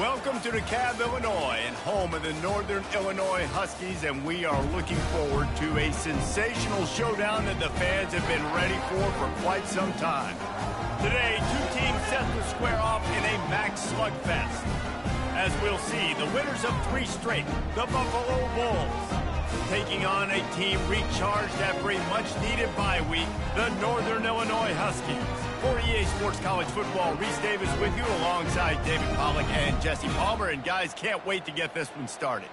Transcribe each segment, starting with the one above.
Welcome to DeKalb, Illinois, and home of the Northern Illinois Huskies, and we are looking forward to a sensational showdown that the fans have been ready for quite some time. Today, two teams set to square off in a MAC slugfest. As we'll see, the winners of 3 straight, the Buffalo Bulls, taking on a team recharged after a much-needed bye week, the Northern Illinois Huskies. For EA Sports College Football, Reese Davis with you alongside David Pollack and Jesse Palmer. And guys, can't wait to get this one started.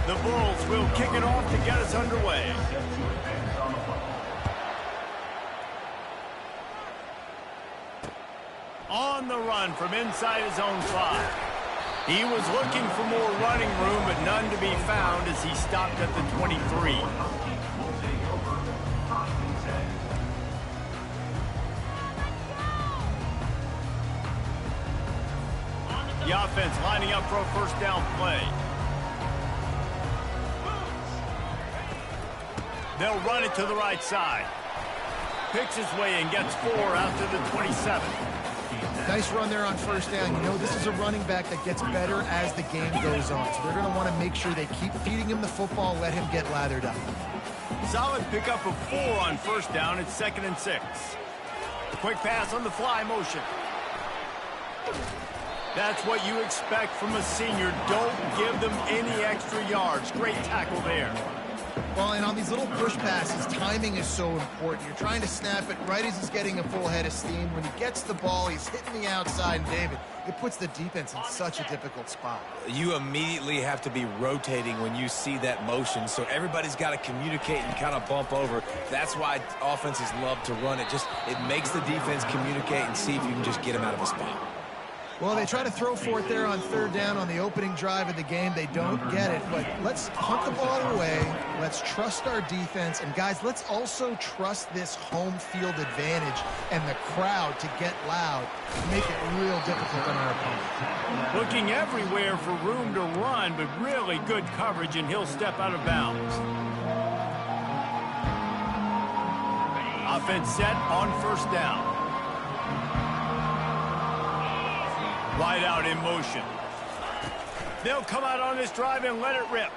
The Bulls will kick it off to get us underway. On the run from inside his own 5. He was looking for more running room, but none to be found as he stopped at the 23. The offense lining up for a first down play. They'll run it to the right side. Picks his way and gets 4 out to the 27. Nice run there on first down. You know, this is a running back that gets better as the game goes on. So they're going to want to make sure they keep feeding him the football, let him get lathered up. Solid pickup of 4 on first down. It's 2nd and 6. Quick pass on the fly motion. That's what you expect from a senior. Don't give them any extra yards. Great tackle there. Well, and on these little push passes, timing is so important. You're trying to snap it right as he's getting a full head of steam. When he gets the ball, he's hitting the outside. And David, it puts the defense in such a difficult spot. You immediately have to be rotating when you see that motion, so everybody's got to communicate and kind of bump over. That's why offenses love to run it. It makes the defense communicate and see if you can just get him out of a spot. Well, they try to throw for it there on third down on the opening drive of the game. They don't get it, but let's punt the ball away. Let's trust our defense. And, guys, let's also trust this home field advantage and the crowd to get loud and make it real difficult on our opponent. Looking everywhere for room to run, but really good coverage, and he'll step out of bounds. Offense set on first down. Wide out in motion. They'll come out on this drive and let it rip.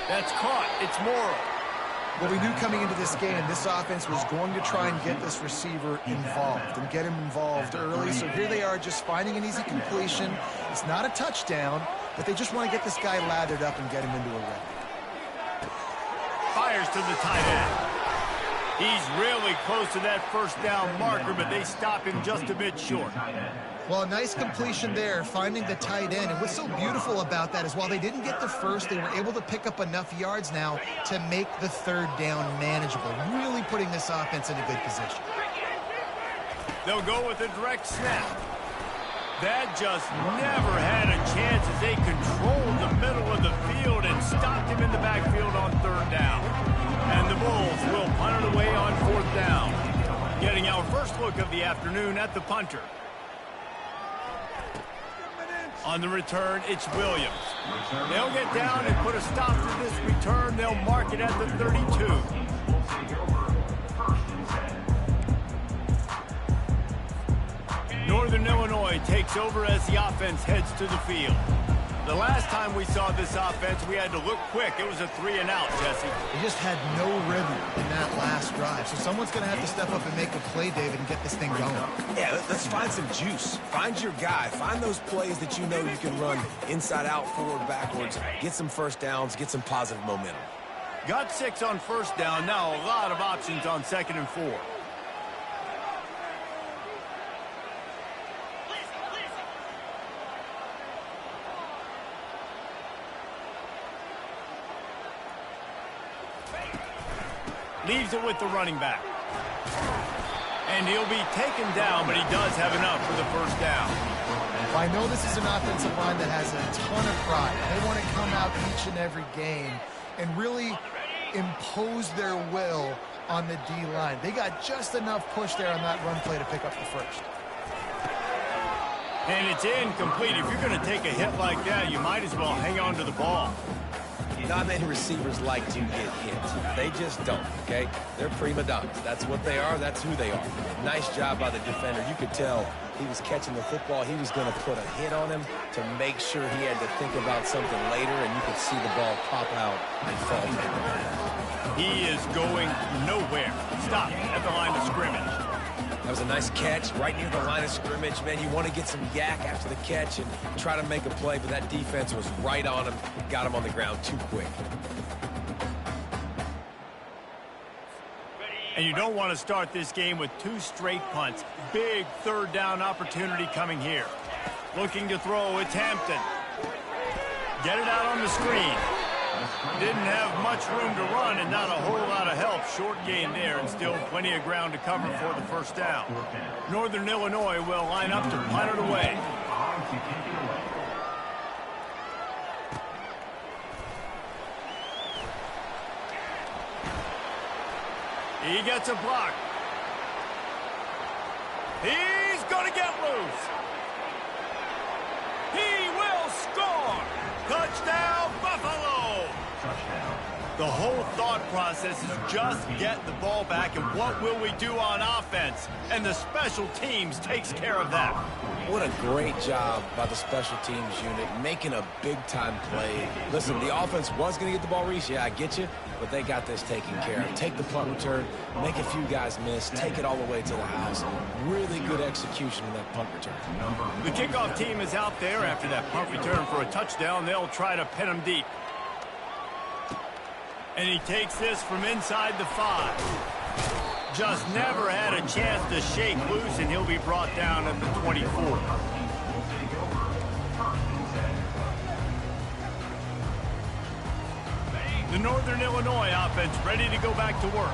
That's caught. It's Morrow. Well, we knew coming into this game, this offense was going to try and get this receiver involved and get him involved early. So here they are just finding an easy completion. It's not a touchdown, but they just want to get this guy lathered up and get him into a rhythm. Fires to the tight end. He's really close to that first down marker, but they stop him just a bit short. Well, a nice completion there, finding the tight end. And what's so beautiful about that is while they didn't get the first, they were able to pick up enough yards now to make the third down manageable, really putting this offense in a good position. They'll go with a direct snap. That just never had a chance as they controlled the middle of the field and stopped him in the backfield on third down. And the Bulls will punt it away on fourth down. Getting our first look of the afternoon at the punter. On the return, it's Williams. They'll get down and put a stop to this return. They'll mark it at the 32. Northern Illinois takes over as the offense heads to the field. The last time we saw this offense, we had to look quick. It was a 3-and-out, Jesse. They just had no rhythm in that last drive. So someone's going to have to step up and make a play, David, and get this thing going. Yeah, let's find some juice. Find your guy. Find those plays that you know you can run inside out, forward, backwards. Get some first downs. Get some positive momentum. Got 6 on first down. Now a lot of options on 2nd and 4. Leaves it with the running back. And he'll be taken down, but he does have enough for the first down. Well, I know this is an offensive line that has a ton of pride. They want to come out each and every game and really impose their will on the D-line. They got just enough push there on that run play to pick up the first. And it's incomplete. If you're going to take a hit like that, you might as well hang on to the ball. Not many receivers like to get hit. They just don't, okay? They're prima donnas. That's what they are. That's who they are. Nice job by the defender. You could tell he was catching the football. He was going to put a hit on him to make sure he had to think about something later, and you could see the ball pop out and fall. He is going nowhere. Stop at the line of scrimmage. That was a nice catch right near the line of scrimmage. Man, you want to get some yak after the catch and try to make a play, but that defense was right on him, got him on the ground too quick. And you don't want to start this game with 2 straight punts. Big third down opportunity coming here. Looking to throw, it's Hampton. Get it out on the screen. Didn't have much room to run and not a whole lot of help. Short gain there and still plenty of ground to cover for the first down. Northern Illinois will line up to punt it away. He gets a block. He's going to get loose. He will score. Touchdown, Buffalo. The whole thought process is just get the ball back, and what will we do on offense? And the special teams takes care of that. What a great job by the special teams unit, making a big-time play. Listen, the offense was going to get the ball, Reese. Yeah, I get you, but they got this taken care of. Take the punt return, make a few guys miss, take it all the way to the house. Really good execution in that punt return. The kickoff team is out there after that punt return for a touchdown. They'll try to pin him deep. And he takes this from inside the 5. Just never had a chance to shake loose, and he'll be brought down at the 24. The Northern Illinois offense ready to go back to work.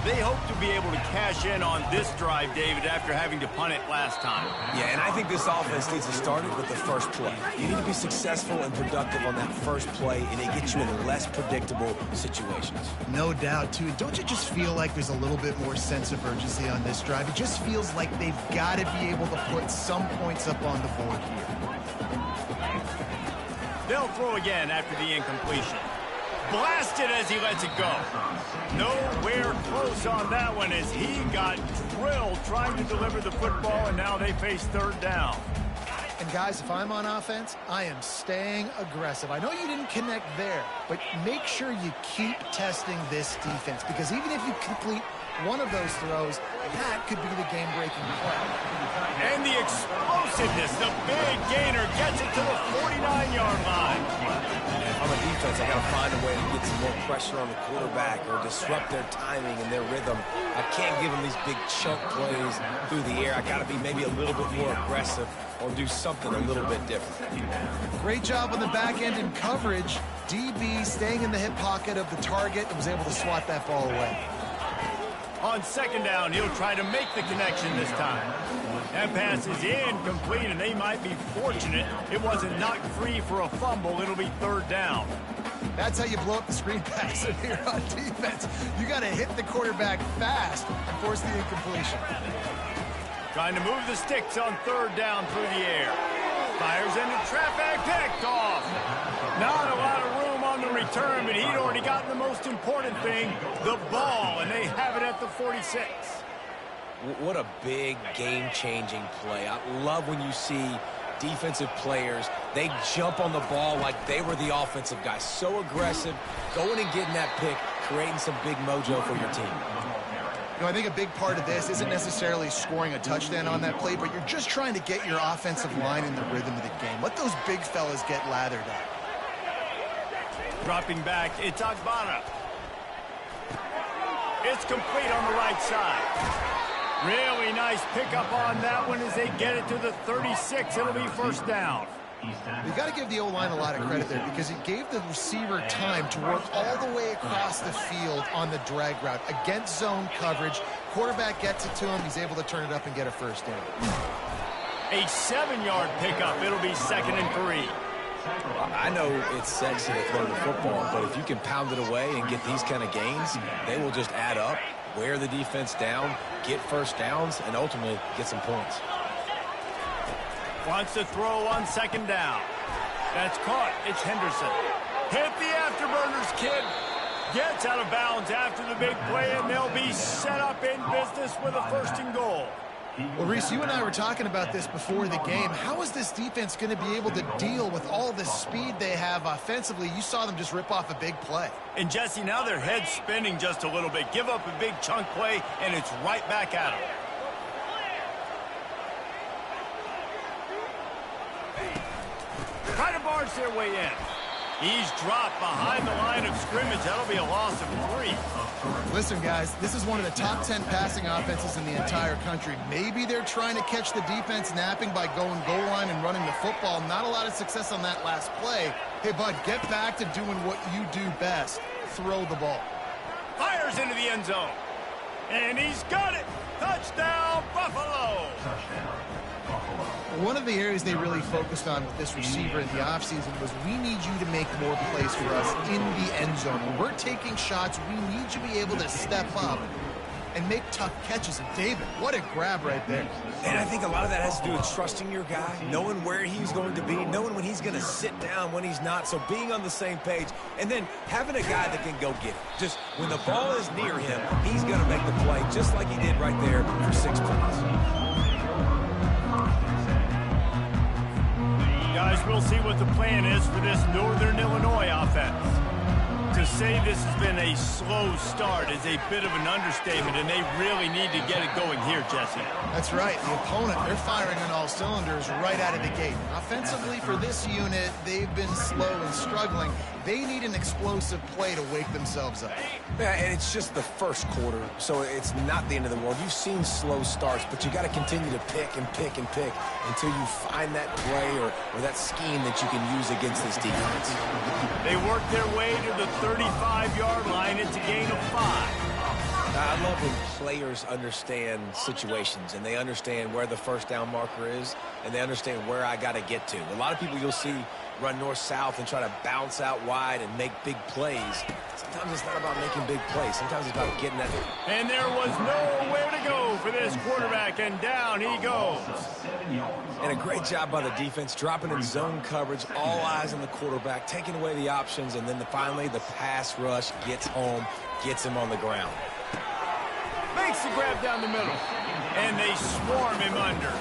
They hope to be able to cash in on this drive, David, after having to punt it last time. Yeah, and I think this offense needs to start it with the first play. You need to be successful and productive on that first play, and it gets you in less predictable situations. No doubt, too. Don't you just feel like there's a little bit more sense of urgency on this drive? It just feels like they've got to be able to put some points up on the board here. They'll throw again after the incompletion. Blasted as he lets it go. Nowhere close on that one as he got drilled trying to deliver the football, and now they face third down. And guys, if I'm on offense, I am staying aggressive. I know you didn't connect there, but make sure you keep testing this defense, because even if you complete one of those throws, that could be the game-breaking play. And the explosiveness, the big gainer gets it to the 49-yard line. On the defense, I got to find a way to get some more pressure on the quarterback or disrupt their timing and their rhythm. I can't give them these big chunk plays through the air. I got to be maybe a little bit more aggressive or do something a little bit different. Great job on the back end in coverage. DB staying in the hip pocket of the target and was able to swat that ball away. On second down, he'll try to make the connection this time. That pass is incomplete, and they might be fortunate it wasn't knocked free for a fumble. It'll be third down. That's how you blow up the screen pass here on defense. You got to hit the quarterback fast and force the incompletion. Trying to move the sticks on third down through the air. Fires into traffic, picked off. Not a lot of room on the return, but he'd already gotten the most important thing, the ball, and they have it at the 46. What a big game-changing play. I love when you see defensive players, they jump on the ball like they were the offensive guy. So aggressive, going and getting that pick, creating some big mojo for your team. You know, I think a big part of this isn't necessarily scoring a touchdown on that play, but you're just trying to get your offensive line in the rhythm of the game. Let those big fellas get lathered up. Dropping back, it's Agbana. It's complete on the right side. Really nice pickup on that one as they get it to the 36. It'll be first down. You've got to give the O-line a lot of credit there because it gave the receiver time to work all the way across the field on the drag route against zone coverage. Quarterback gets it to him. He's able to turn it up and get a first down. A 7-yard pickup. It'll be 2nd and 3. I know it's sexy to throw the football, but if you can pound it away and get these kind of gains, they will just add up, wear the defense down, get first downs, and ultimately get some points. Wants to throw on second down. That's caught. It's Henderson. Hit the afterburners, kid. Gets out of bounds after the big play, and they'll be set up in business with a 1st and goal. Well, Reese, you and I were talking about this before the game. How is this defense going to be able to deal with all the speed they have offensively? You saw them just rip off a big play. And, Jesse, now their head's spinning just a little bit. Give up a big chunk play, and it's right back at them. Try to barge their way in. He's dropped behind the line of scrimmage. That'll be a loss of 3. Listen, guys, this is one of the top 10 passing offenses in the entire country. Maybe they're trying to catch the defense napping by going goal line and running the football. Not a lot of success on that last play. Hey, bud, get back to doing what you do best. Throw the ball. Fires into the end zone. And he's got it. Touchdown, Buffalo. One of the areas they really focused on with this receiver in the offseason was we need you to make more plays for us in the end zone. When we're taking shots, we need you to be able to step up and make tough catches. And David, what a grab right there. And I think a lot of that has to do with trusting your guy, knowing where he's going to be, knowing when he's going to sit down, when he's not. So being on the same page, and then having a guy that can go get it. Just when the ball is near him, he's going to make the play just like he did right there for 6 points. Guys, we'll see what the plan is for this Northern Illinois offense. To say this has been a slow start is a bit of an understatement, and they really need to get it going here, Jesse. That's right. The opponent, they're firing on all cylinders right out of the gate. Offensively, for this unit, they've been slow and struggling. They need an explosive play to wake themselves up. Yeah, and it's just the first quarter, so it's not the end of the world. You've seen slow starts, but you got to continue to pick and pick and pick until you find that play or that scheme that you can use against this defense. They work their way to the 35-yard line. It's a gain of 5. I love when players understand situations and they understand where the 1st down marker is and they understand where I got to get to. A lot of people you'll see run north-south and try to bounce out wide and make big plays. Sometimes it's not about making big plays. Sometimes it's about getting that. And there was nowhere to go for this quarterback, and down he goes. And a great job by the defense, dropping in zone coverage, all eyes on the quarterback, taking away the options, and then finally the pass rush gets home, gets him on the ground. Makes the grab down the middle, and they swarm him under.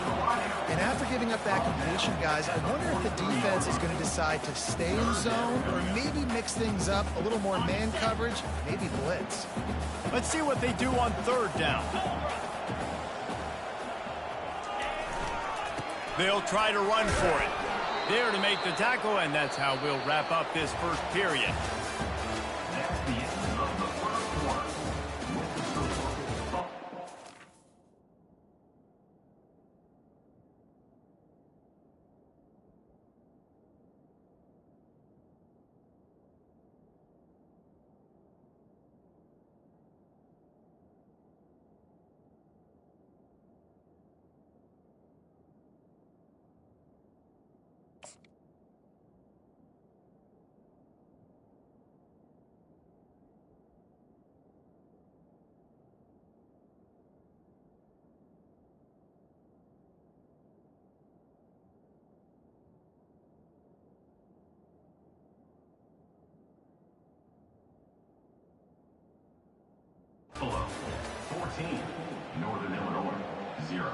And after giving up that completion, guys, I wonder if the defense is going to decide to stay in zone or maybe mix things up, a little more man coverage, maybe blitz. Let's see what they do on 3rd down. They'll try to run for it. There to make the tackle, and that's how we'll wrap up this first period. Buffalo, 14. Northern Illinois, 0.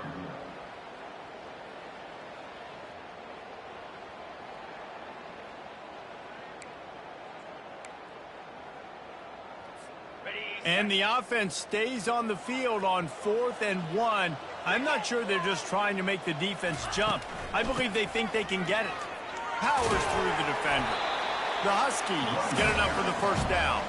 And the offense stays on the field on 4th and 1. I'm not sure they're just trying to make the defense jump. I believe they think they can get it. Powers through the defender. The Huskies get it up for the 1st down.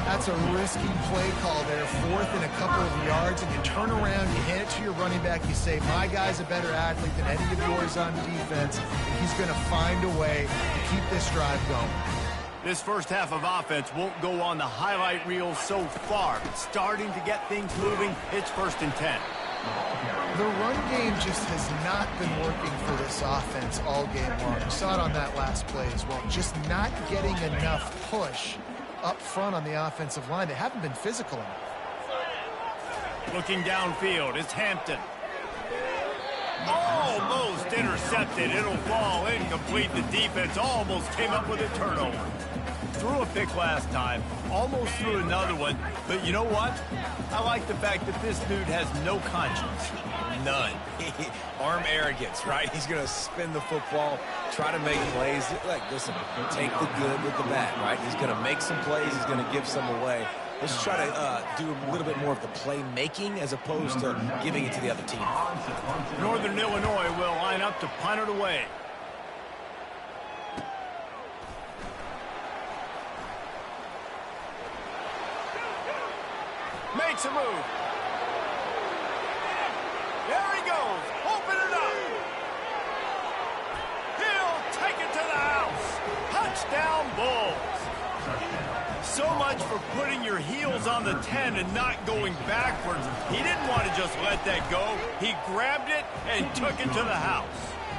That's a risky play call there, 4th and a couple of yards, and you turn around, you hand it to your running back, you say, my guy's a better athlete than any of yours on defense, and he's going to find a way to keep this drive going. This first half of offense won't go on the highlight reel so far, but starting to get things moving. It's 1st and 10. The run game just has not been working for this offense all game long. You saw it on that last play as well. Just not getting enough push up front on the offensive line. They haven't been physical enough. Looking downfield, it's Hampton. Almost intercepted. It'll fall incomplete. The defense almost came up with a turnover. threw a pick last time, almost threw another one, but you know what? I like the fact that this dude has no conscience. None. Arm arrogance, right? He's going to spin the football, try to make plays. Like, listen, take the good with the bad, right? He's going to make some plays. He's going to give some away. Let's try to do a little bit more of the playmaking as opposed to giving it to the other team. Northern Illinois will line up to punt it away. Makes a move. There he goes. Open it up. He'll take it to the house. Touchdown, Bulls. So much for putting your heels on the 10 and not going backwards. He didn't want to just let that go. He grabbed it and took it to the house.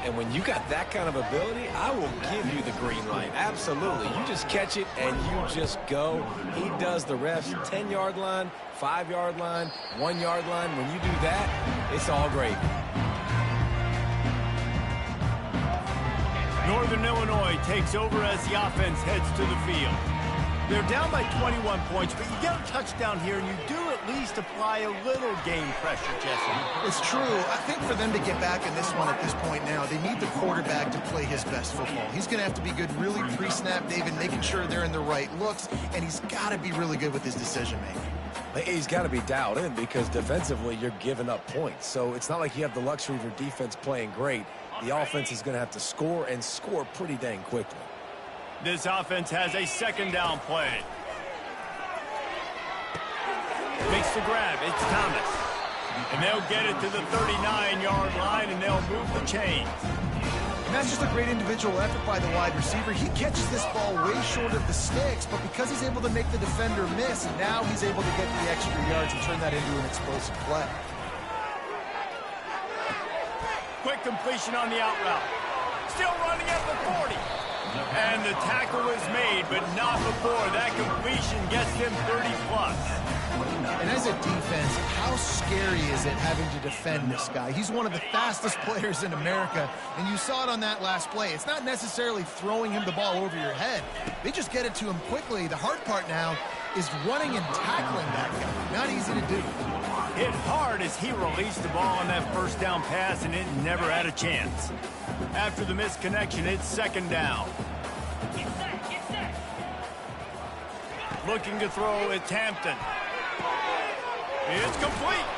And when you got that kind of ability, I will give you the green light. Absolutely. You just catch it and you just go. He does the refs 10-yard line, 5-yard line, 1-yard line. When you do that, it's all great. Northern Illinois takes over as the offense heads to the field. They're down by 21 points, but you get a touchdown here, and you do at least apply a little game pressure, Jesse. It's true. I think for them to get back in this one at this point now, they need the quarterback to play his best football. He's going to have to be good really pre-snap, David, making sure they're in the right looks, and he's got to be really good with his decision-making. He's got to be dialed in because defensively you're giving up points. So it's not like you have the luxury of your defense playing great. The offense is going to have to score and score pretty dang quickly. This offense has a second down play. Makes the grab. It's Thomas. And they'll get it to the 39-yard line, and they'll move the chains. And that's just a great individual effort by the wide receiver. He catches this ball way short of the sticks, but because he's able to make the defender miss, now he's able to get the extra yards and turn that into an explosive play. Quick completion on the out route. Still running at the 40. And the tackle is made, but not before that completion gets them 30-plus. And as a defense, how scary is it having to defend this guy? He's one of the fastest players in America, and you saw it on that last play. It's not necessarily throwing him the ball over your head. They just get it to him quickly. The hard part now is running and tackling that guy. Not easy to do. Hit hard as he released the ball on that first down pass, and it never had a chance. After the missed connection, it's second down. Looking to throw, it's Hampton. It's complete.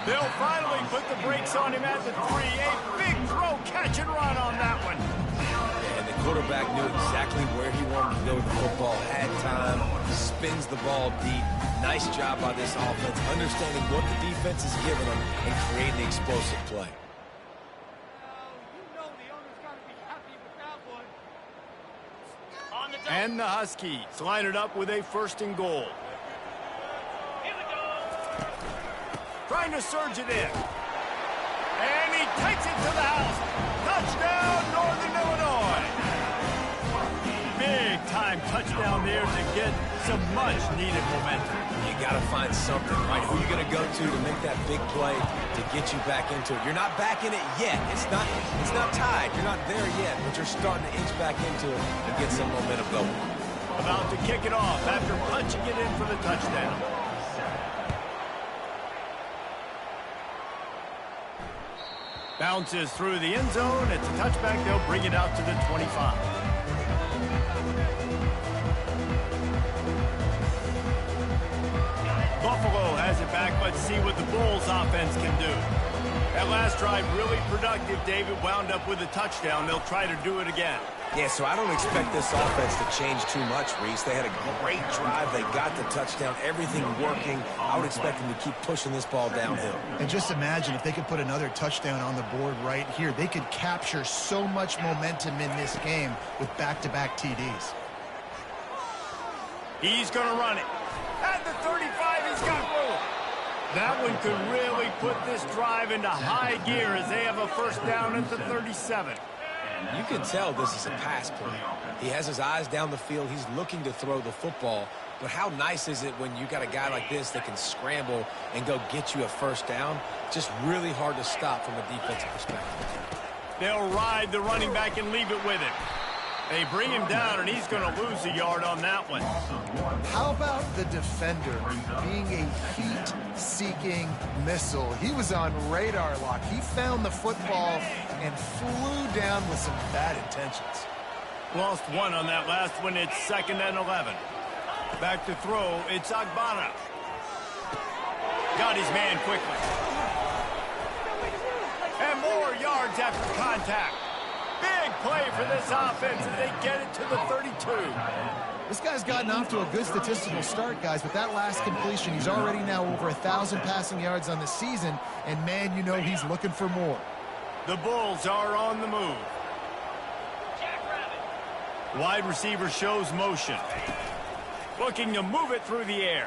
They'll finally put the brakes on him at the 3. A big throw, catch and run on that one. And the quarterback knew exactly where he wanted to go with the football, had time, spins the ball deep. Nice job by this offense, understanding what the defense is giving them and creating the explosive play. And the Huskies line it up with a first and goal. Trying to surge it in. And he takes it to the house. Touchdown, Northern Illinois. Big-time touchdown there to get some much-needed momentum. You got to find something, right? Who are you going to go to make that big play to get you back into it? You're not back in it yet. It's not tied. You're not there yet, but you're starting to inch back into it and get some momentum going. About to kick it off after punching it in for the touchdown. Bounces through the end zone. It's a touchback. They'll bring it out to the 25. Buffalo has it back. Let's see what the Bulls offense can do. That last drive really productive. David wound up with a touchdown. They'll try to do it again. Yeah, so I don't expect this offense to change too much, Reese. They had a great drive. They got the touchdown. Everything working. I would expect them to keep pushing this ball downhill. And just imagine if they could put another touchdown on the board right here. They could capture so much momentum in this game with back-to-back TDs. He's going to run it. At the 35, he's got room. That one could really put this drive into high gear as they have a first down at the 37. You can tell this is a pass play. He has his eyes down the field. He's looking to throw the football. But how nice is it when you got a guy like this that can scramble and go get you a first down? Just really hard to stop from a defensive perspective. They'll ride the running back and leave it with him. They bring him down, and he's going to lose a yard on that one. How about the defender being a heat-seeking missile? He was on radar lock. He found the football and flew down with some bad intentions. Lost one on that last one. It's 2nd and 11. Back to throw. It's Agbana. Got his man quickly. And more yards after contact. Big play for this offense as they get it to the 32. This guy's gotten off to a good statistical start, guys, but that last completion, he's already now over 1,000 passing yards on the season, and man, you know he's looking for more. The Bulls are on the move. Wide receiver shows motion. Looking to move it through the air.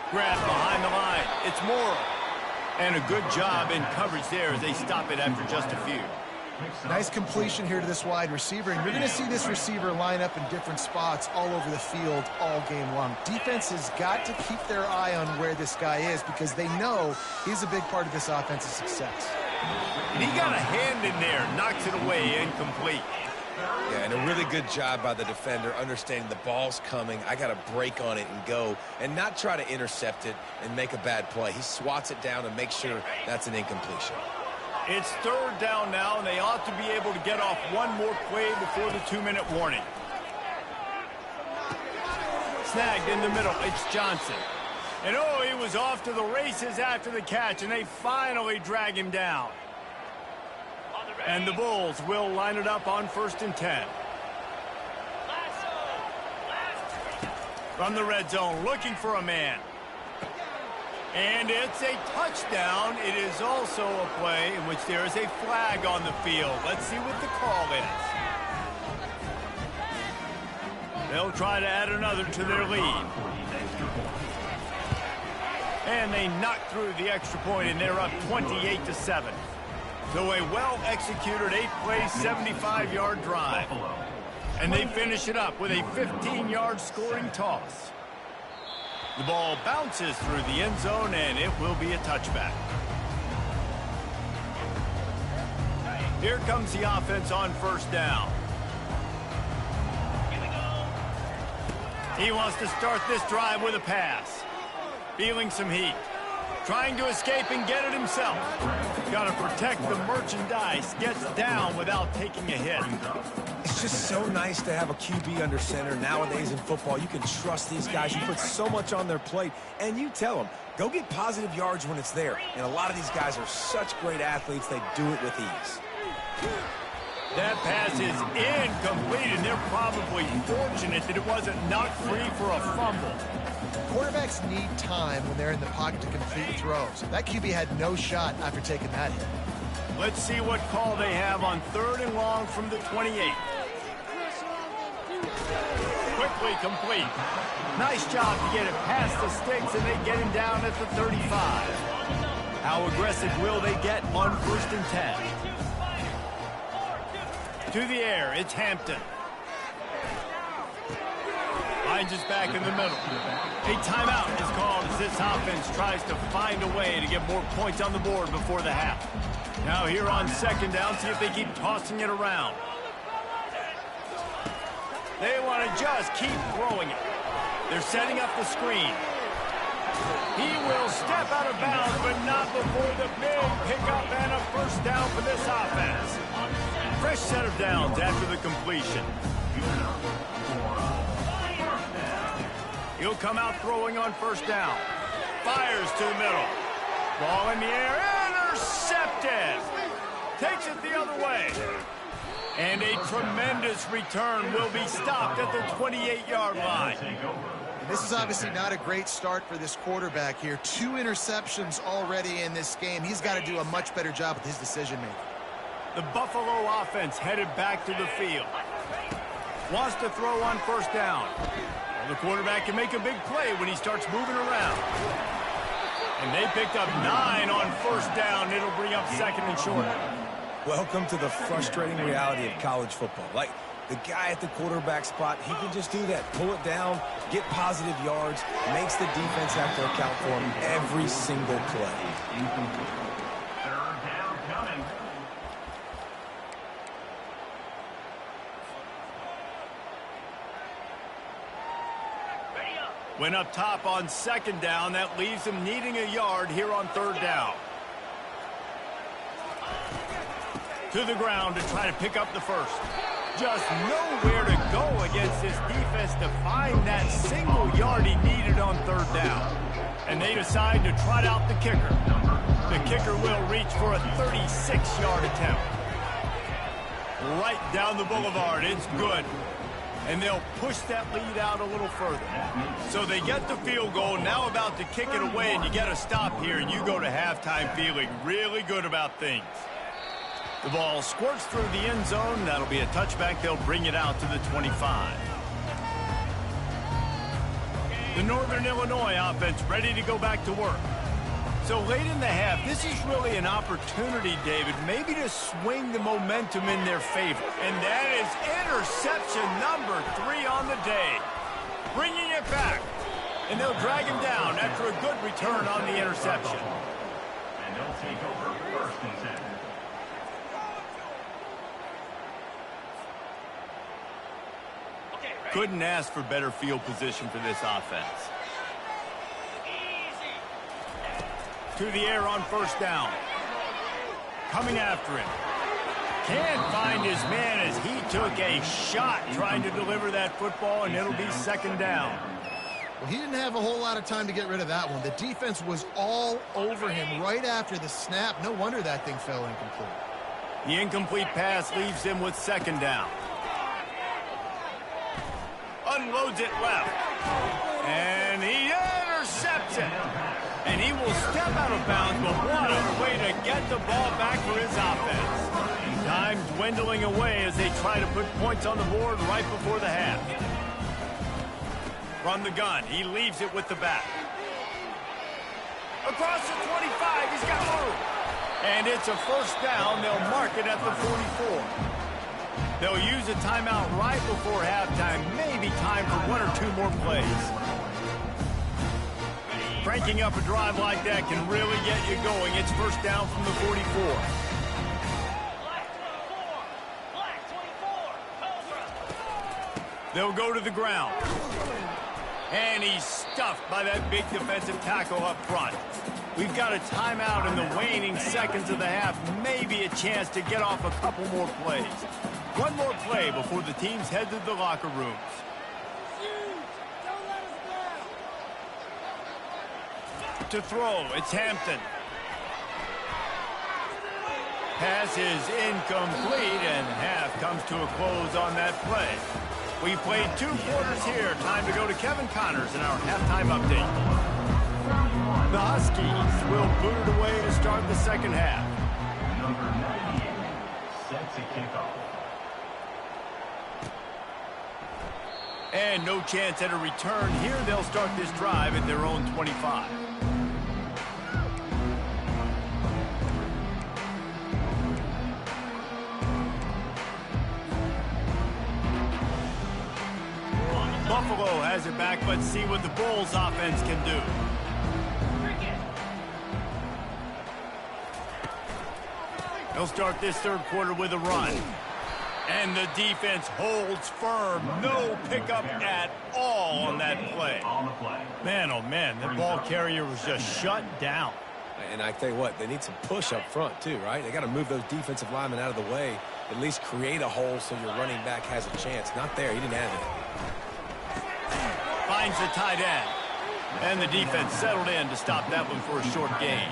Grab behind the line. It's Morrow. And a good job in coverage there as they stop it after just a few. Nice completion here to this wide receiver, and you're going to see this receiver line up in different spots all over the field all game long. Defense has got to keep their eye on where this guy is because they know he's a big part of this offense's success. And he got a hand in there, knocks it away, incomplete. Yeah, and a really good job by the defender understanding the ball's coming. I got to break on it and go and not try to intercept it and make a bad play. He swats it down and makes sure that's an incompletion. It's 3rd down now, and they ought to be able to get off one more play before the 2-minute warning. Snagged in the middle. It's Johnson. And oh, he was off to the races after the catch, and they finally drag him down. And the Bulls will line it up on 1st and 10. From the red zone, looking for a man. And it's a touchdown. It is also a play in which there is a flag on the field. Let's see what the call is. They'll try to add another to their lead. And they knock through the extra point, and they're up 28-7. So a well-executed 8-play, 75-yard drive. And they finish it up with a 15-yard scoring toss. The ball bounces through the end zone, and it will be a touchback. Here comes the offense on 1st down. He wants to start this drive with a pass. Feeling some heat. Trying to escape and get it himself. Got to protect the merchandise. Gets down without taking a hit. It's just so nice to have a QB under center. Nowadays in football, you can trust these guys. You put so much on their plate, and you tell them, go get positive yards when it's there. And a lot of these guys are such great athletes, they do it with ease. That pass is incomplete, and they're probably fortunate that it wasn't knocked free for a fumble. Quarterbacks need time when they're in the pocket to complete throws. That QB had no shot after taking that hit. Let's see what call they have on 3rd and long from the 28. Quickly complete. Nice job to get it past the sticks, and they get him down at the 35. How aggressive will they get on 1st and 10? To the air, it's Hampton. Finds us back in the middle. A timeout is called as this offense tries to find a way to get more points on the board before the half. Now here on 2nd down, see if they keep tossing it around. They want to just keep throwing it. They're setting up the screen. He will step out of bounds, but not before the big pickup and a 1st down for this offense. Fresh set of downs after the completion. He'll come out throwing on 1st down. Fires to the middle. Ball in the air. Intercepted. Takes it the other way. And a tremendous return will be stopped at the 28-yard line. And this is obviously not a great start for this quarterback here. 2 interceptions already in this game. He's got to do a much better job with his decision-making. The Buffalo offense headed back to the field. Wants to throw on 1st down. Well, the quarterback can make a big play when he starts moving around. And they picked up 9 on 1st down. It'll bring up 2nd and short. Welcome to the frustrating reality of college football. Like, the guy at the quarterback spot, he can just do that. Pull it down, get positive yards, makes the defense have to account for him every single play. 3rd down coming. Went up top on second down. That leaves him needing a yard here on third down. To the ground to try to pick up the first. Just nowhere to go against this defense to find that single yard he needed on third down. And they decide to trot out the kicker. The kicker will reach for a 36-yard attempt. Right down the boulevard. It's good. And they'll push that lead out a little further. So they get the field goal, now about to kick it away, and you get a stop here, and you go to halftime feeling really good about things. The ball squirts through the end zone. That'll be a touchback. They'll bring it out to the 25. The Northern Illinois offense ready to go back to work. So late in the half, this is really an opportunity, David, maybe to swing the momentum in their favor. And that is interception number 3 on the day. Bringing it back. And they'll drag him down after a good return on the interception. And they'll take over first and 10. Couldn't ask for better field position for this offense. To the air on first down. Coming after him. Can't find his man as he took a shot trying to deliver that football, and it'll be second down. Well, he didn't have a whole lot of time to get rid of that one. The defense was all over him right after the snap. No wonder that thing fell incomplete. The incomplete pass leaves him with second down. Unloads it left. And he intercepts it. And he will step out of bounds, but what a way to get the ball back for his offense. Time dwindling away as they try to put points on the board right before the half. From the gun, he leaves it with the back. Across the 25, he's got room. And it's a first down. They'll mark it at the 44. They'll use a timeout right before halftime. Maybe time for 1 or 2 more plays. Cranking up a drive like that can really get you going. It's first down from the 44. They'll go to the ground. And he's stuffed by that big defensive tackle up front. We've got a timeout in the waning seconds of the half. Maybe a chance to get off a couple more plays. One more play before the teams head to the locker rooms. To throw, it's Hampton. Pass is incomplete, and half comes to a close on that play. We played 2 quarters here. Time to go to Kevin Connors in our halftime update. The Huskies will boot it away to start the second half. Number 98 sets a kickoff. And no chance at a return here. They'll start this drive at their own 25. Buffalo has it back. Let's see what the Bulls offense can do. They'll start this third quarter with a run. And the defense holds firm. No pickup at all on that play. Man, oh man, the ball carrier was just shut down. And I tell you what, they need some push up front too, right? They got to move those defensive linemen out of the way, at least create a hole so your running back has a chance. Not there, he didn't have it. Finds the tight end. And the defense settled in to stop that one for a short gain.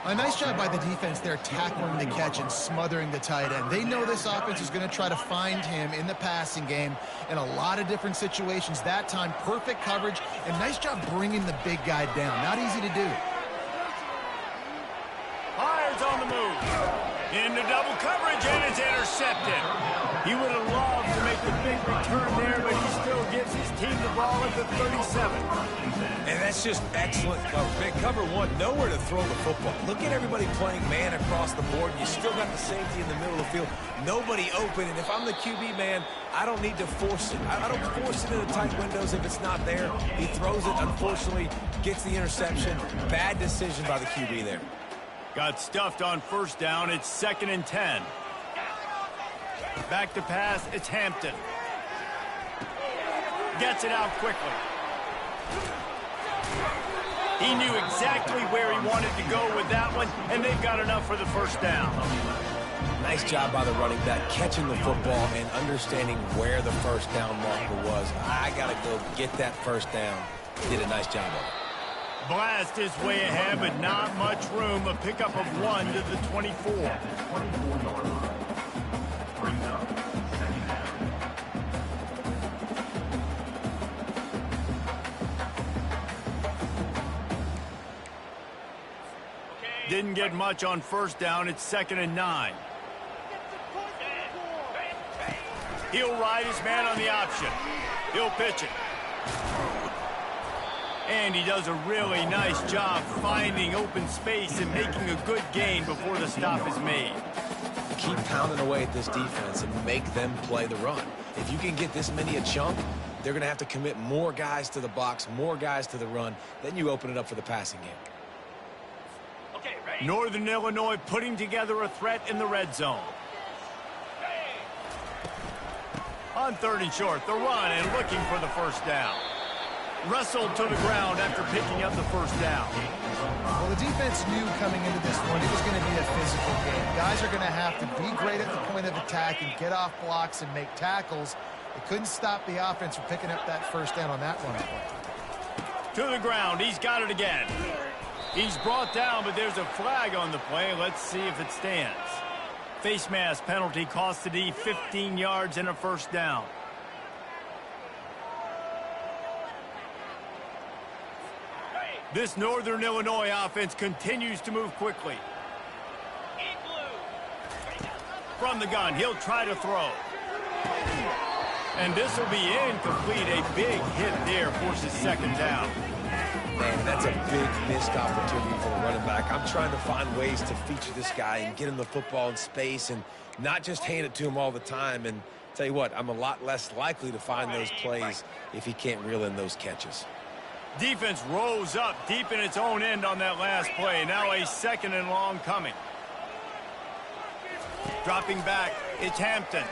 A nice job by the defense there, tackling the catch and smothering the tight end. They know this offense is going to try to find him in the passing game in a lot of different situations. That time, perfect coverage, and nice job bringing the big guy down. Not easy to do. Hires on the move. Into double coverage, and it's intercepted. He would have loved to make the big return there, but he still gives his team the ball at the 37. And that's just excellent cover. Big cover one, nowhere to throw the football. Look at everybody playing man across the board. You still got the safety in the middle of the field. Nobody open, and if I'm the QB, man, I don't need to force it. I don't force it into tight windows if it's not there. He throws it, unfortunately, gets the interception. Bad decision by the QB there. Got stuffed on first down. It's 2nd and 10. Back to pass. It's Hampton. Gets it out quickly. He knew exactly where he wanted to go with that one, and they've got enough for the first down. Nice job by the running back, catching the football and understanding where the first down marker was. I got to go get that first down. Did a nice job of it. Blast is way ahead, but not much room. A pickup of 1 to the 24. Didn't get much on first down. It's 2nd and 9. He'll ride his man on the option. He'll pitch it. And he does a really nice job finding open space and making a good gain before the stop is made. Keep pounding away at this defense and make them play the run. If you can get this many a chunk, they're going to have to commit more guys to the box, more guys to the run. Then you open it up for the passing game. Okay, ready? Northern Illinois putting together a threat in the red zone. On 3rd and short, the run and looking for the first down. Wrestled to the ground after picking up the first down. Well, the defense knew coming into this one it was going to be a physical game. Guys are going to have to be great at the point of attack and get off blocks and make tackles. They couldn't stop the offense from picking up that first down on that one play. To the ground. He's got it again. He's brought down, but there's a flag on the play. Let's see if it stands. Face mask penalty cost the D 15 yards and a first down. This Northern Illinois offense continues to move quickly. From the gun, he'll try to throw. And this will be incomplete. A big hit there forces 2nd down. Man, that's a big missed opportunity for the running back. I'm trying to find ways to feature this guy and get him the football in space and not just hand it to him all the time. And tell you what, I'm a lot less likely to find those plays if he can't reel in those catches. Defense rose up deep in its own end on that last play. Now a 2nd and long coming. Dropping back, it's Hampton.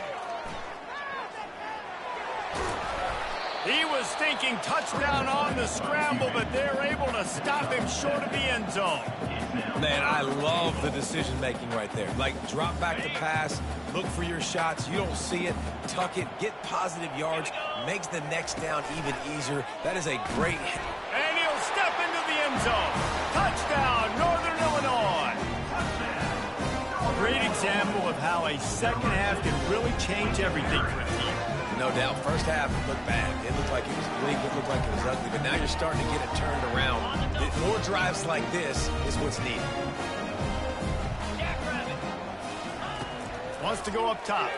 He was thinking touchdown on the scramble, but they're able to stop him short of the end zone. Man, I love the decision-making right there. Like, drop back to pass, look for your shots. You don't see it, tuck it, get positive yards, makes the next down even easier. That is a great hit. And he'll step into the end zone. Touchdown, Northern Illinois. Great example of how a second half can really change everything for a team. No doubt. First half looked bad. It looked like it was bleak. It looked like it was ugly. But now you're starting to get it turned around. More drives like this is what's needed. Wants to go up top.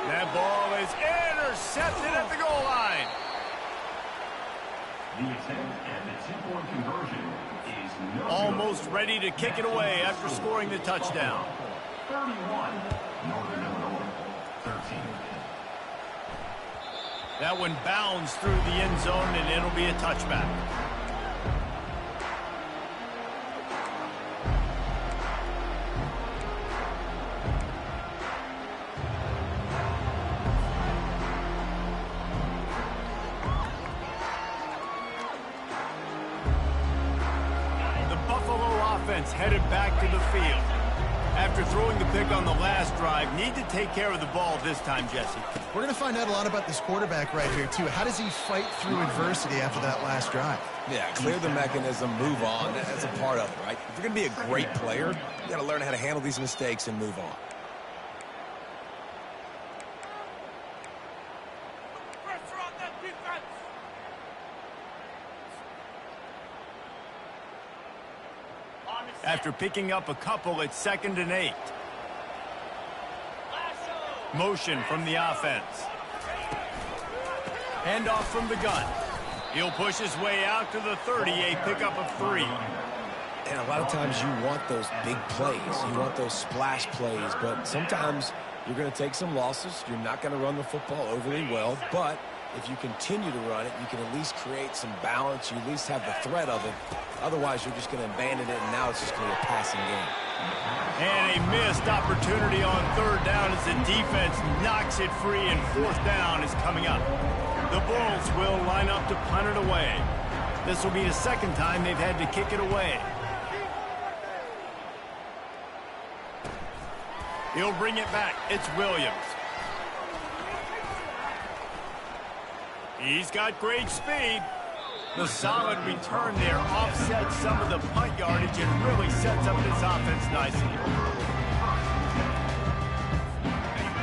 That ball is intercepted at the goal line. The attempt at the two-point conversion is no Almost ready to kick it away after scoring the touchdown. 31, Northern Illinois, 13. That one bounds through the end zone, and it'll be a touchback. The Buffalo offense headed back to the field. After throwing the pick on the last drive, need to take care of the ball this time, Jesse. We're going to find out a lot about this quarterback right here, too. How does he fight through adversity after that last drive? Yeah, clear the mechanism, move on. That's a part of it, right? If you're going to be a great player, you got to learn how to handle these mistakes and move on. After picking up a couple, it's 2nd and 8. Motion from the offense. Handoff from the gun. He'll push his way out to the 30, a pickup of 3. And a lot of times you want those big plays. You want those splash plays. But sometimes you're going to take some losses. You're not going to run the football overly well. But if you continue to run it, you can at least create some balance. You at least have the threat of it. Otherwise, you're just going to abandon it, and now it's just going to be a passing game. And a missed opportunity on 3rd down as the defense knocks it free, and 4th down is coming up. The Bulls will line up to punt it away. This will be the second time they've had to kick it away. He'll bring it back. It's Williams. He's got great speed. The solid return there offsets some of the punt yardage and really sets up this offense nicely.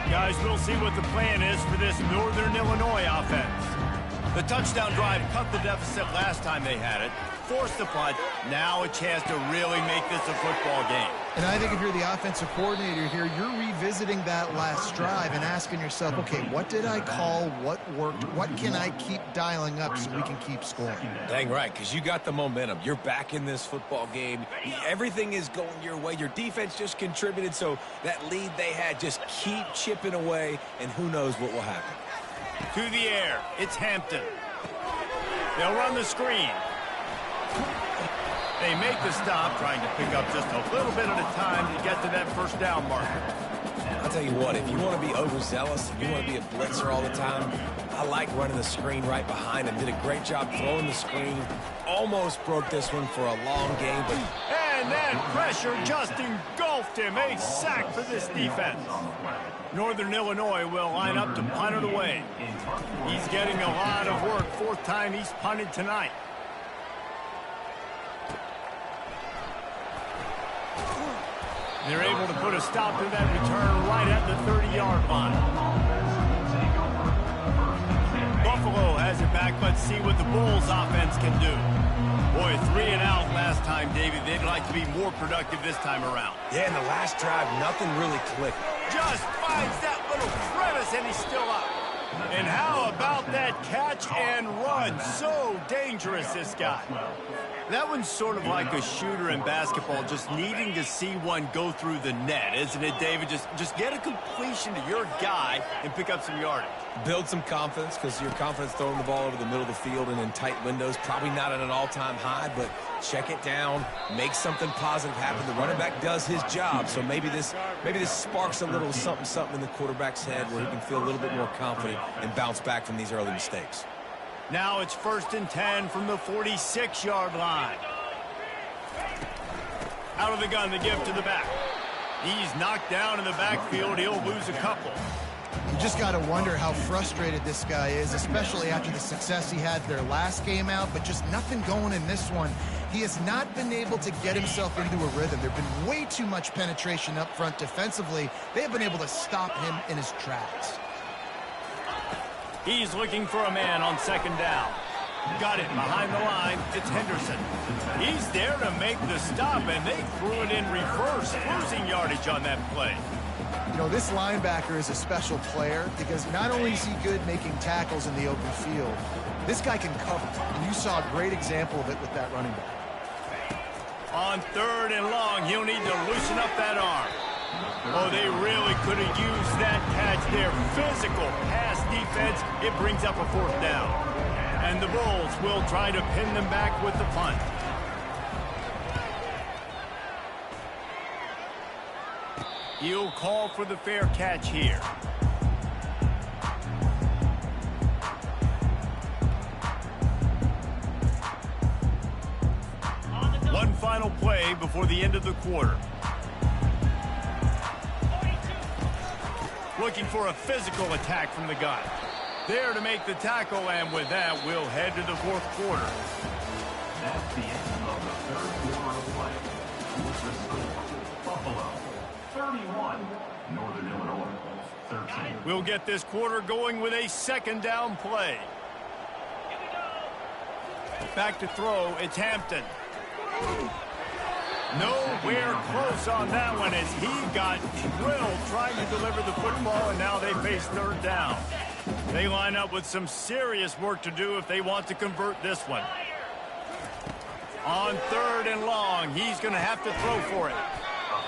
Guys, we'll see what the plan is for this Northern Illinois offense. The touchdown drive cut the deficit last time they had it, forced the punt. Now a chance to really make this a football game. And I think if you're the offensive coordinator here, you're revisiting that last drive and asking yourself, okay, what did I call? What worked? What can I keep dialing up so we can keep scoring? Dang right, because you got the momentum. You're back in this football game. Everything is going your way. Your defense just contributed, so that lead they had, just keep chipping away, and who knows what will happen. To the air, it's Hampton. They'll run the screen. They make the stop, trying to pick up just a little bit at a time to get to that first down marker. I'll tell you what, if you want to be overzealous, if you want to be a blitzer all the time, I like running the screen right behind him. Did a great job throwing the screen. Almost broke this one for a long game, but... And that pressure just engulfed him. A sack for this defense. Northern Illinois will line up to punt it away. He's getting a lot of work. Fourth time he's punted tonight. They're able to put a stop to that return right at the 30-yard line. Buffalo has it back. Let's see what the Bulls offense can do. Boy, 3 and out last time, David. They'd like to be more productive this time around. Yeah, in the last drive, nothing really clicked. Just finds that little crevice, and he's still up. And how about that catch and run? So dangerous, this guy. That one's sort of like a shooter in basketball, just needing to see one go through the net, isn't it, David? Just get a completion to your guy and pick up some yardage. Build some confidence, because your confidence throwing the ball over the middle of the field and in tight windows, probably not at an all-time high, but check it down, make something positive happen. The running back does his job, so maybe this sparks a little something in the quarterback's head where he can feel a little bit more confident and bounce back from these early mistakes. Now it's 1st and 10 from the 46-yard line. Out of the gun, the give to the back. He's knocked down in the backfield. He'll lose a couple. You just got to wonder how frustrated this guy is, especially after the success he had their last game out, but just nothing going in this one. He has not been able to get himself into a rhythm. There have been way too much penetration up front defensively. They have been able to stop him in his tracks. He's looking for a man on 2nd down. Got it behind the line. It's Henderson. He's there to make the stop, and they threw it in reverse, losing yardage on that play. You know, this linebacker is a special player because not only is he good making tackles in the open field, this guy can cover. And you saw a great example of it with that running back. On 3rd and long, he'll need to loosen up that arm. Oh, they really could have used that catch there. Physical pass defense. It brings up a 4th down. And the Bulls will try to pin them back with the punt. He'll call for the fair catch here. One final play before the end of the quarter. Looking for a physical attack from the gun. There to make the tackle, and with that, we'll head to the 4th quarter. That's the end of the 3rd quarter of play. With the score, Buffalo 31, Northern Illinois 13. We'll get this quarter going with a 2nd down play. Back to throw, it's Hampton. Nowhere close on that one as he got drilled trying to deliver the football, and now they face 3rd down. They line up with some serious work to do if they want to convert this one. On 3rd and long, he's going to have to throw for it.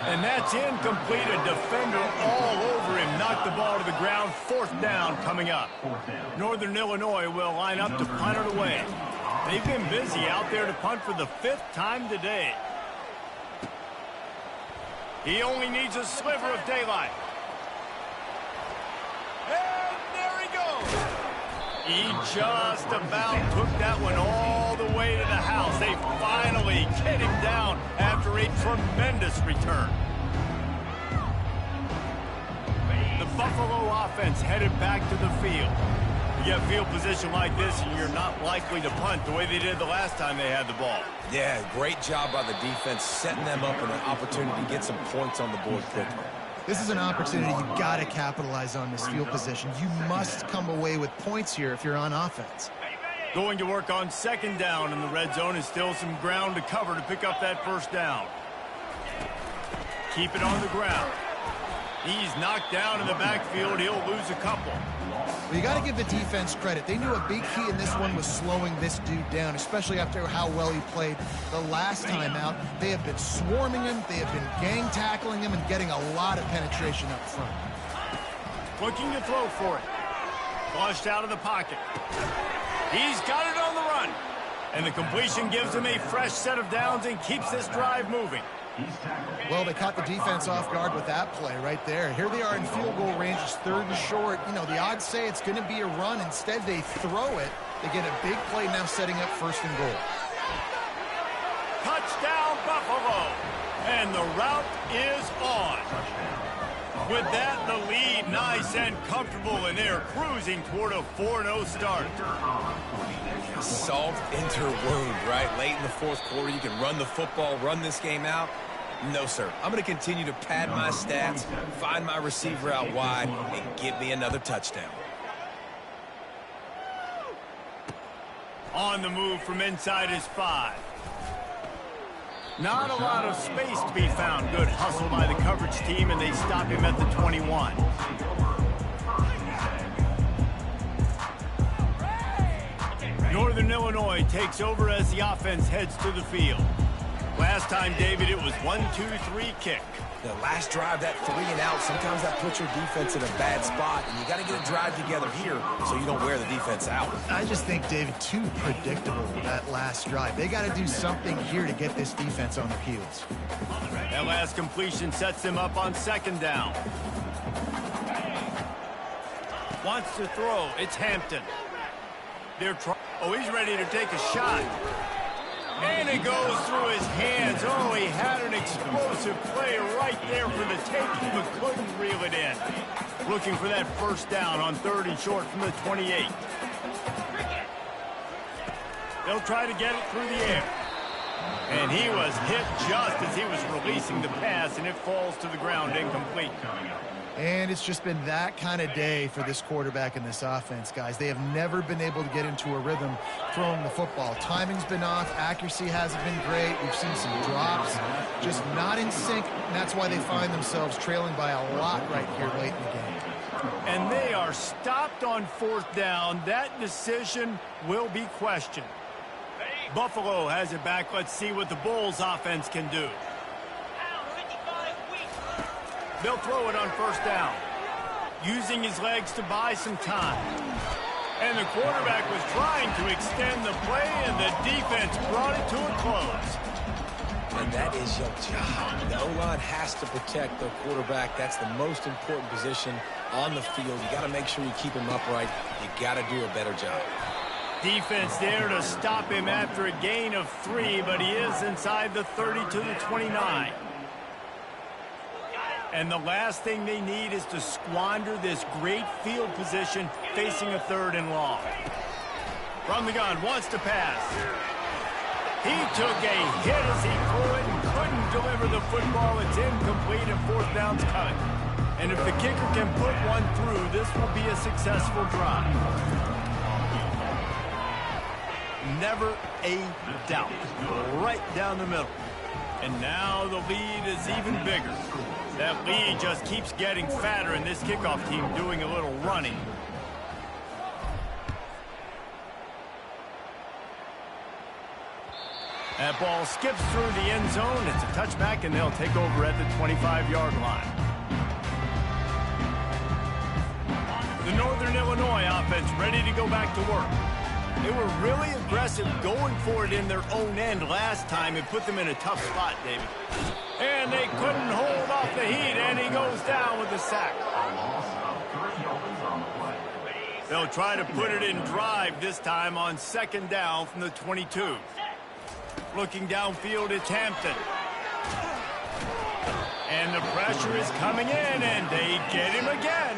And that's incomplete. A defender all over him. Knocked the ball to the ground. 4th down coming up. Northern Illinois will line up to punt it away. They've been busy out there to punt for the 5th time today. He only needs a sliver of daylight. And there he goes. He just about took that one all the way to the house. They finally get him down after a tremendous return. The Buffalo offense headed back to the field. You get field position like this, and you're not likely to punt the way they did the last time they had the ball. Yeah, great job by the defense, setting them up with an opportunity to get some points on the board quickly. This is an opportunity you've got to capitalize on this field position. You must come away with points here if you're on offense. Going to work on second down in the red zone is still some ground to cover to pick up that first down. Keep it on the ground. He's knocked down in the backfield. He'll lose a couple. Well, you got to give the defense credit. They knew a big key in this one was slowing this dude down, especially after how well he played the last time out. They have been swarming him. They have been gang tackling him and getting a lot of penetration up front. Looking to throw for it. Flushed out of the pocket. He's got it on the run. And the completion gives him a fresh set of downs and keeps this drive moving. Well, they caught the defense off guard with that play right there. Here they are in field goal range. It's 3rd and short. You know, the odds say it's going to be a run. Instead, they throw it. They get a big play now setting up 1st and goal. Touchdown, Buffalo. And the route is on. With that, the lead nice and comfortable, and they're cruising toward a 4-0 start. Salt into wound, right? Late in the 4th quarter, you can run the football, run this game out. No, sir. I'm going to continue to pad my stats, find my receiver out wide, and give me another touchdown. On the move from inside his 5. Not a lot of space to be found. Good hustle by the coverage team, and they stop him at the 21. Northern Illinois takes over as the offense heads to the field. Last time, David, it was 1-2-3 kick. The last drive, that 3 and out, sometimes that puts your defense in a bad spot, and you got to get a drive together here so you don't wear the defense out. I just think, David, too predictable, that last drive. They got to do something here to get this defense on their heels. That last completion sets them up on 2nd down. Wants to throw. It's Hampton. Oh, he's ready to take a shot. And it goes through his hands. Oh, he had an explosive play right there for the taking, but couldn't reel it in. Looking for that first down on 3rd and short from the 28. They'll try to get it through the air. And he was hit just as he was releasing the pass, and it falls to the ground incomplete. And it's just been that kind of day for this quarterback and this offense, guys. They have never been able to get into a rhythm throwing the football. Timing's been off. Accuracy hasn't been great. We've seen some drops, just not in sync. And that's why they find themselves trailing by a lot right here late in the game. And they are stopped on 4th down. That decision will be questioned. Buffalo has it back. Let's see what the Bulls offense can do. They'll throw it on 1st down, using his legs to buy some time. And the quarterback was trying to extend the play, and the defense brought it to a close. And that is your job. The O-line has to protect their quarterback. That's the most important position on the field. You got to make sure you keep him upright. You got to do a better job. Defense there to stop him after a gain of 3, but he is inside the 30 to the 29. And the last thing they need is to squander this great field position facing a 3rd and long. From the gun, wants to pass. He took a hit as he threw it and couldn't deliver the football. It's incomplete and 4th down's coming. And if the kicker can put one through, this will be a successful drive. Never a doubt. Right down the middle. And now the lead is even bigger. That lead just keeps getting fatter, and this kickoff team doing a little running. That ball skips through the end zone. It's a touchback, and they'll take over at the 25-yard line. The Northern Illinois offense ready to go back to work. They were really aggressive going for it in their own end last time. It put them in a tough spot, David. And they couldn't hold off the heat, and he goes down with the sack. They'll try to put it in drive this time on second down from the 22. Looking downfield, it's Hampton. And the pressure is coming in, and they get him again.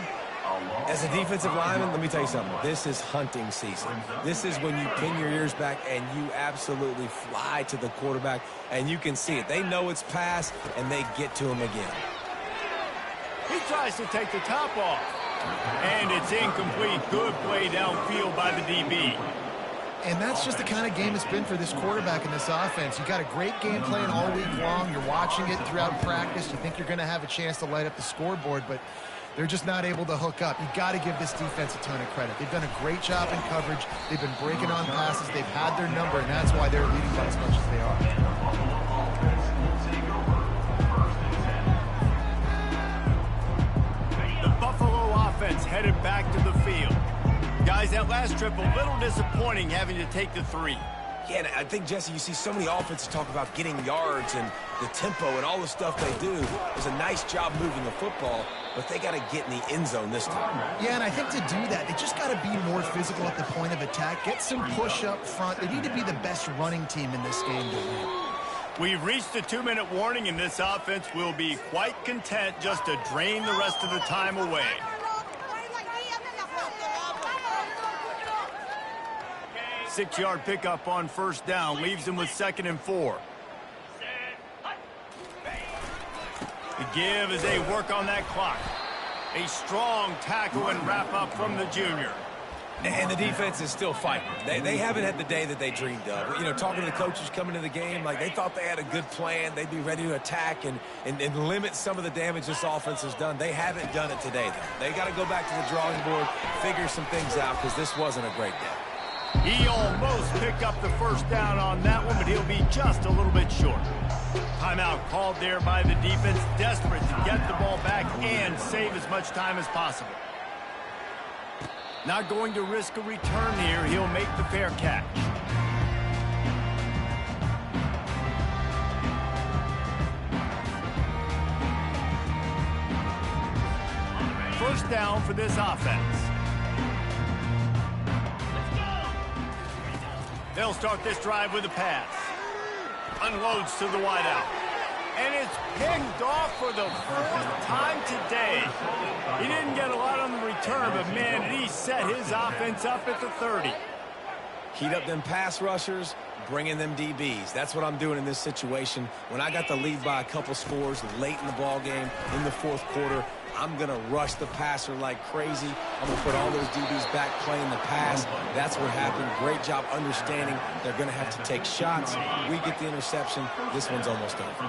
As a defensive lineman, let me tell you something. This is hunting season. This is when you pin your ears back and you absolutely fly to the quarterback, and you can see it. They know it's pass, and they get to him again. He tries to take the top off. And it's incomplete. Good play downfield by the DB. And that's just the kind of game it's been for this quarterback in this offense. You got a great game plan all week long. You're watching it throughout practice. You think you're going to have a chance to light up the scoreboard, but they're just not able to hook up. You got to give this defense a ton of credit. They've done a great job in coverage. They've been breaking on passes. They've had their number, and that's why they're leading by as much as they are. The Buffalo offense headed back to the field. Guys, that last trip a little disappointing having to take the 3. Yeah, and I think, Jesse, you see so many offenses talk about getting yards and the tempo and all the stuff they do. There's a nice job moving the football, but they got to get in the end zone this time. Yeah, and I think to do that, they just got to be more physical at the point of attack. Get some push up front. They need to be the best running team in this game to win. We've reached the 2-minute warning, and this offense will be quite content just to drain the rest of the time away. Six-yard pickup on first down leaves them with 2nd and 4. The give as they work on that clock. A strong tackle and wrap up from the junior. And the defense is still fighting. They haven't had the day that they dreamed of. You know, talking to the coaches coming to the game, like they thought they had a good plan. They'd be ready to attack and limit some of the damage this offense has done. They haven't done it today, though. They got to go back to the drawing board, figure some things out, because this wasn't a great day. He almost picked up the first down on that one, but he'll be just a little bit short. Timeout called there by the defense, desperate to get the ball back and save as much time as possible. Not going to risk a return here. He'll make the fair catch. First down for this offense. They'll start this drive with a pass. Unloads to the wideout. And it's picked off for the 4th time today. He didn't get a lot on the return, but man, did he set his offense up at the 30. Heat up them pass rushers, bring in them DBs. That's what I'm doing in this situation. When I got the lead by a couple scores late in the ball game, in the 4th quarter, I'm going to rush the passer like crazy. I'm going to put all those DBs back playing the pass. That's what happened. Great job understanding they're going to have to take shots. We get the interception. This one's almost over.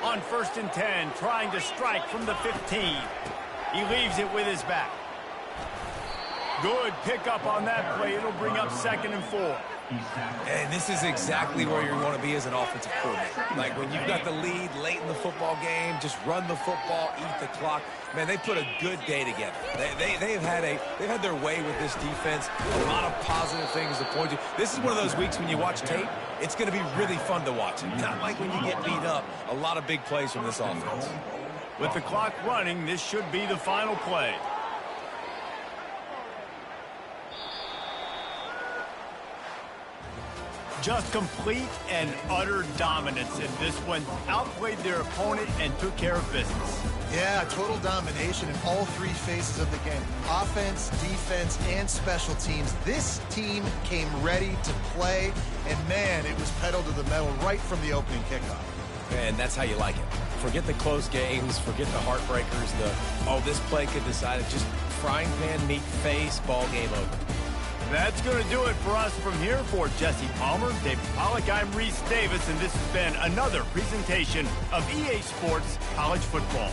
On 1st and 10, trying to strike from the 15. He leaves it with his back. Good pickup on that play. It'll bring up 2nd and 4. And this is exactly where you want to be as an offensive coordinator. Like when you've got the lead late in the football game, just run the football, eat the clock. Man, they put a good day together. They've had their way with this defense. A lot of positive things to point to. This is one of those weeks when you watch tape, it's going to be really fun to watch. Not like when you get beat up. A lot of big plays from this offense. With the clock running, this should be the final play. Just complete and utter dominance in this one. Outplayed their opponent and took care of business. Yeah, total domination in all 3 phases of the game. Offense, defense, and special teams. This team came ready to play, and man, it was pedal to the metal right from the opening kickoff. And that's how you like it. Forget the close games, forget the heartbreakers, this play could decide it. Just frying pan, meat face, ball game over. That's going to do it for us from here. For Jesse Palmer, David Pollack, I'm Reese Davis, and this has been another presentation of EA Sports College Football.